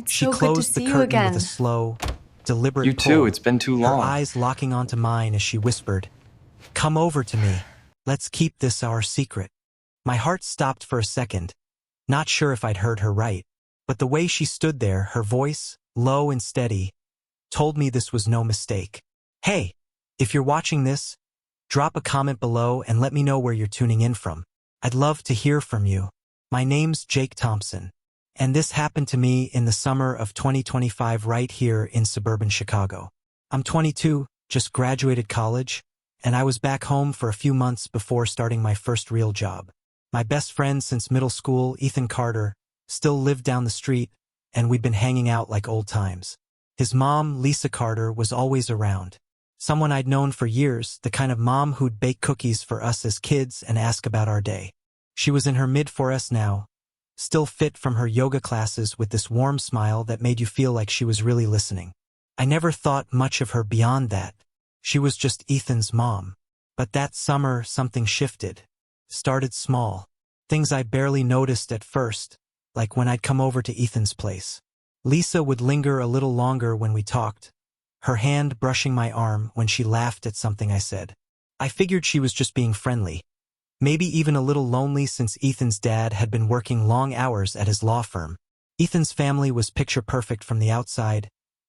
It's She so good to closed the see you curtain with a again. slow, deliberate You too, pull, it's been too her long. eyes locking onto mine as she whispered, "Come over to me. Let's keep this our secret." My heart stopped for a second, not sure if I'd heard her right, but the way she stood there, her voice, low and steady, told me this was no mistake. Hey, if you're watching this, drop a comment below and let me know where you're tuning in from. I'd love to hear from you. My name's Jake Thompson, and this happened to me in the summer of 2025 right here in suburban Chicago. I'm 22, just graduated college, and I was back home for a few months before starting my first real job. My best friend since middle school, Ethan Carter, still lived down the street, and we'd been hanging out like old times. His mom, Lisa Carter, was always around. Someone I'd known for years, the kind of mom who'd bake cookies for us as kids and ask about our day. She was in her mid-40s now, still fit from her yoga classes with this warm smile that made you feel like she was really listening. I never thought much of her beyond that. She was just Ethan's mom. But that summer, something shifted. Started small. Things I barely noticed at first, like when I'd come over to Ethan's place. Lisa would linger a little longer when we talked, her hand brushing my arm when she laughed at something I said. I figured she was just being friendly, maybe even a little lonely since Ethan's dad had been working long hours at his law firm. Ethan's family was picture perfect from the outside,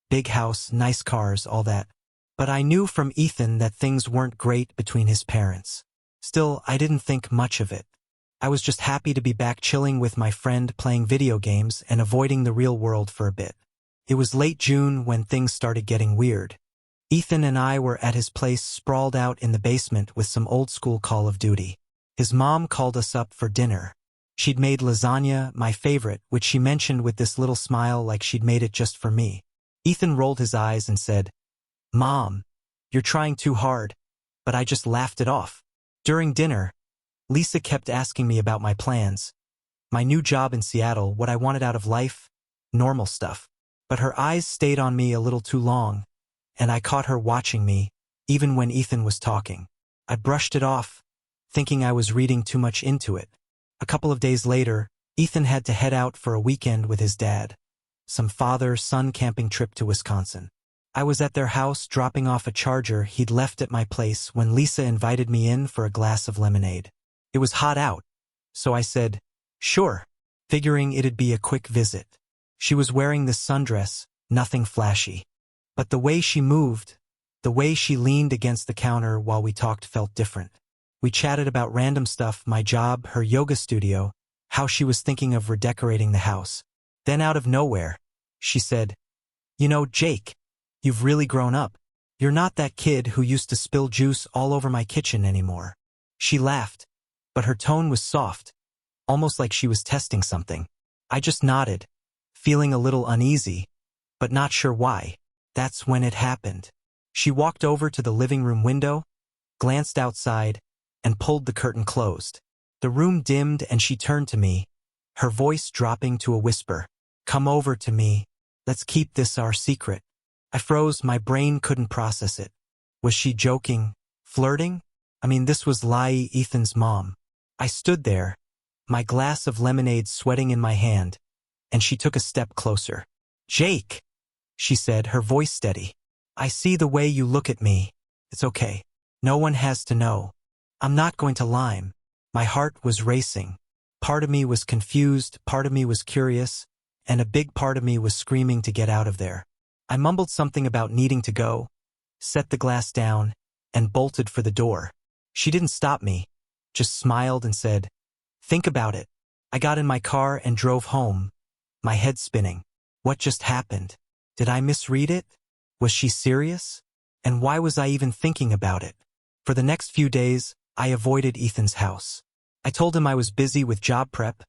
big house, nice cars, all that. But I knew from Ethan that things weren't great between his parents. Still, I didn't think much of it. I was just happy to be back chilling with my friend playing video games and avoiding the real world for a bit. It was late June when things started getting weird. Ethan and I were at his place sprawled out in the basement with some old school Call of Duty. His mom called us up for dinner. She'd made lasagna, my favorite, which she mentioned with this little smile like she'd made it just for me. Ethan rolled his eyes and said, "Mom, you're trying too hard," but I just laughed it off. During dinner, Lisa kept asking me about my plans, my new job in Seattle, what I wanted out of life, normal stuff. But her eyes stayed on me a little too long, and I caught her watching me, even when Ethan was talking. I brushed it off, thinking I was reading too much into it. A couple of days later, Ethan had to head out for a weekend with his dad, some father-son camping trip to Wisconsin. I was at their house dropping off a charger he'd left at my place when Lisa invited me in for a glass of lemonade. It was hot out, so I said, "Sure," figuring it'd be a quick visit. She was wearing this sundress, nothing flashy. But the way she moved, the way she leaned against the counter while we talked felt different. We chatted about random stuff, my job, her yoga studio, how she was thinking of redecorating the house. Then out of nowhere, she said, "You know, Jake, you've really grown up. You're not that kid who used to spill juice all over my kitchen anymore." She laughed, but her tone was soft, almost like she was testing something. I just nodded, feeling a little uneasy, but not sure why. That's when it happened. She walked over to the living room window, glanced outside, and pulled the curtain closed. The room dimmed and she turned to me, her voice dropping to a whisper. "Come over to me. Let's keep this our secret." I froze, my brain couldn't process it. Was she joking? Flirting? I mean, this was Lai, Ethan's mom. I stood there, my glass of lemonade sweating in my hand, and she took a step closer. "Jake," she said, her voice steady. "I see the way you look at me. It's okay. No one has to know. I'm not going to lie." My heart was racing. Part of me was confused, part of me was curious, and a big part of me was screaming to get out of there. I mumbled something about needing to go, set the glass down, and bolted for the door. She didn't stop me, just smiled and said, "Think about it." I got in my car and drove home, my head spinning. What just happened? Did I misread it? Was she serious? And why was I even thinking about it? For the next few days, I avoided Ethan's house. I told him I was busy with job prep,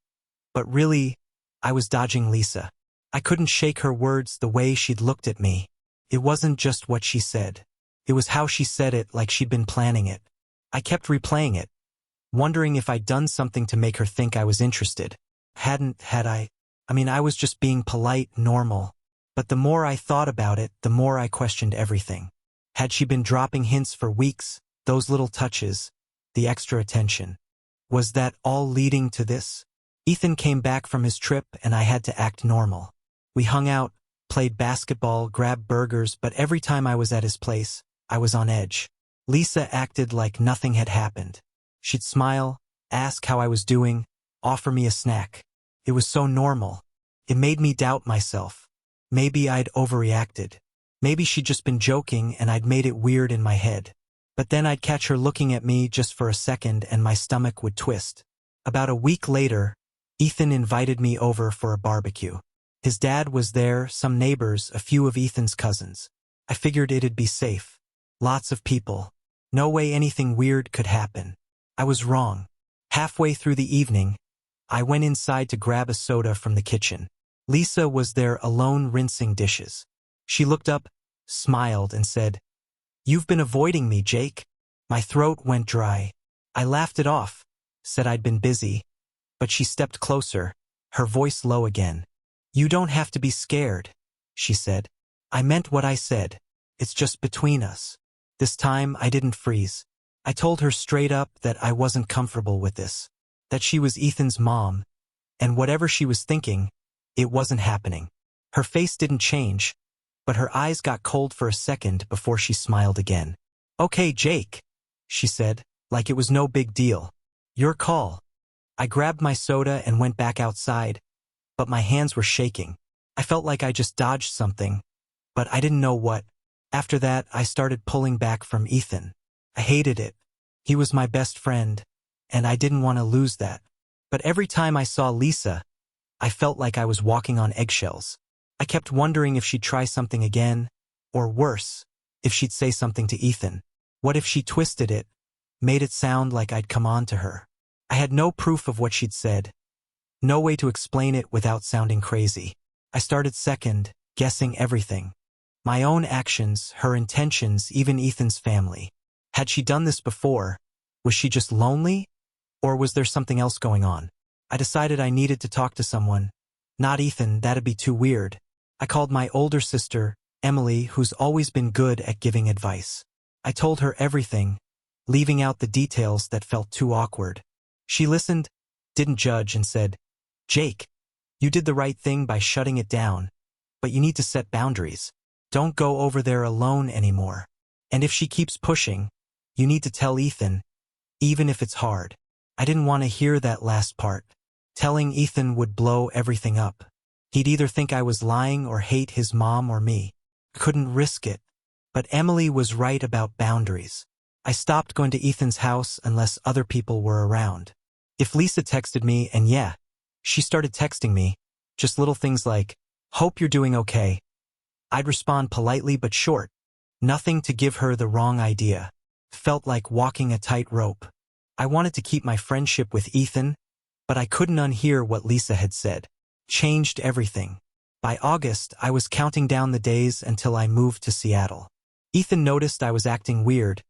but really, I was dodging Lisa. I couldn't shake her words, the way she'd looked at me. It wasn't just what she said. It was how she said it, like she'd been planning it. I kept replaying it, wondering if I'd done something to make her think I was interested. Had I? I mean, I was just being polite, normal. But the more I thought about it, the more I questioned everything. Had she been dropping hints for weeks, those little touches, the extra attention? Was that all leading to this? Ethan came back from his trip and I had to act normal. We hung out, played basketball, grabbed burgers, but every time I was at his place, I was on edge. Lisa acted like nothing had happened. She'd smile, ask how I was doing, offer me a snack. It was so normal. It made me doubt myself. Maybe I'd overreacted. Maybe she'd just been joking and I'd made it weird in my head. But then I'd catch her looking at me just for a second and my stomach would twist. About a week later, Ethan invited me over for a barbecue. His dad was there, some neighbors, a few of Ethan's cousins. I figured it'd be safe. Lots of people. No way anything weird could happen. I was wrong. Halfway through the evening, I went inside to grab a soda from the kitchen. Lisa was there alone rinsing dishes. She looked up, smiled, and said, "You've been avoiding me, Jake." My throat went dry. I laughed it off, said I'd been busy, but she stepped closer, her voice low again. "You don't have to be scared," she said. I meant what I said. It's just between us. This time I didn't freeze. I told her straight up that I wasn't comfortable with this, that she was Ethan's mom, and whatever she was thinking, it wasn't happening. Her face didn't change, but her eyes got cold for a second before she smiled again. "Okay, Jake," she said, like it was no big deal. "Your call." I grabbed my soda and went back outside, but my hands were shaking. I felt like I just dodged something, but I didn't know what. After that, I started pulling back from Ethan. I hated it. He was my best friend, and I didn't want to lose that. But every time I saw Lisa, I felt like I was walking on eggshells. I kept wondering if she'd try something again, or worse, if she'd say something to Ethan. What if she twisted it, made it sound like I'd come on to her? I had no proof of what she'd said, no way to explain it without sounding crazy. I started second, guessing everything. My own actions, her intentions, even Ethan's family. Had she done this before? Was she just lonely? Or was there something else going on? I decided I needed to talk to someone. Not Ethan, that'd be too weird. I called my older sister, Emily, who's always been good at giving advice. I told her everything, leaving out the details that felt too awkward. She listened, didn't judge, and said, "Jake, you did the right thing by shutting it down, but you need to set boundaries. Don't go over there alone anymore. And if she keeps pushing, you need to tell Ethan, even if it's hard." I didn't want to hear that last part. Telling Ethan would blow everything up. He'd either think I was lying or hate his mom or me. Couldn't risk it. But Emily was right about boundaries. I stopped going to Ethan's house unless other people were around. If Lisa texted me, and yeah, she started texting me, just little things like, "Hope you're doing okay," I'd respond politely but short. Nothing to give her the wrong idea. Felt like walking a tightrope. I wanted to keep my friendship with Ethan, but I couldn't unhear what Lisa had said. Changed everything. By August, I was counting down the days until I moved to Seattle. Ethan noticed I was acting weird,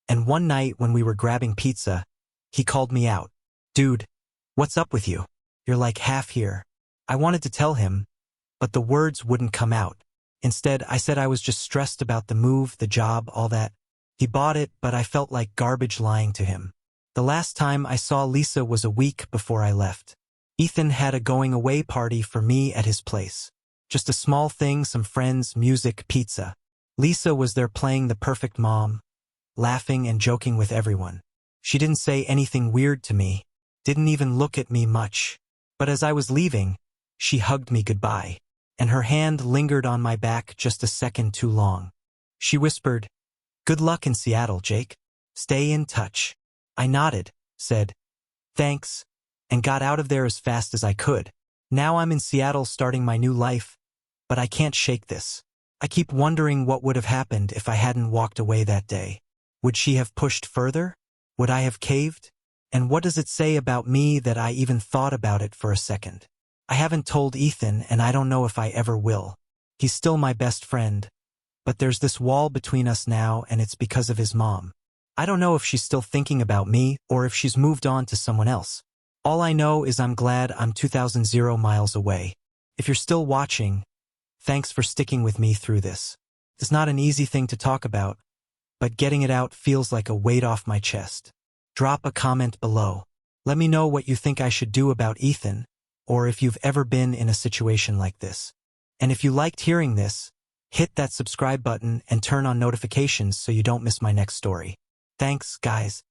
and one night when we were grabbing pizza, he called me out. "Dude, what's up with you? You're like half here." I wanted to tell him, but the words wouldn't come out. Instead, I said I was just stressed about the move, the job, all that. He bought it, but I felt like garbage lying to him. The last time I saw Lisa was a week before I left. Ethan had a going-away party for me at his place. Just a small thing, some friends, music, pizza. Lisa was there playing the perfect mom, laughing and joking with everyone. She didn't say anything weird to me, didn't even look at me much. But as I was leaving, she hugged me goodbye, and her hand lingered on my back just a second too long. She whispered, "Good luck in Seattle, Jake. Stay in touch." I nodded, said, "Thanks," and got out of there as fast as I could. Now I'm in Seattle starting my new life, but I can't shake this. I keep wondering what would have happened if I hadn't walked away that day. Would she have pushed further? Would I have caved? And what does it say about me that I even thought about it for a second? I haven't told Ethan, and I don't know if I ever will. He's still my best friend, but there's this wall between us now, and it's because of his mom. I don't know if she's still thinking about me or if she's moved on to someone else. All I know is I'm glad I'm 2,000 miles away. If you're still watching, thanks for sticking with me through this. It's not an easy thing to talk about, but getting it out feels like a weight off my chest. Drop a comment below. Let me know what you think I should do about Ethan, or if you've ever been in a situation like this. And if you liked hearing this, hit that subscribe button and turn on notifications so you don't miss my next story. Thanks, guys.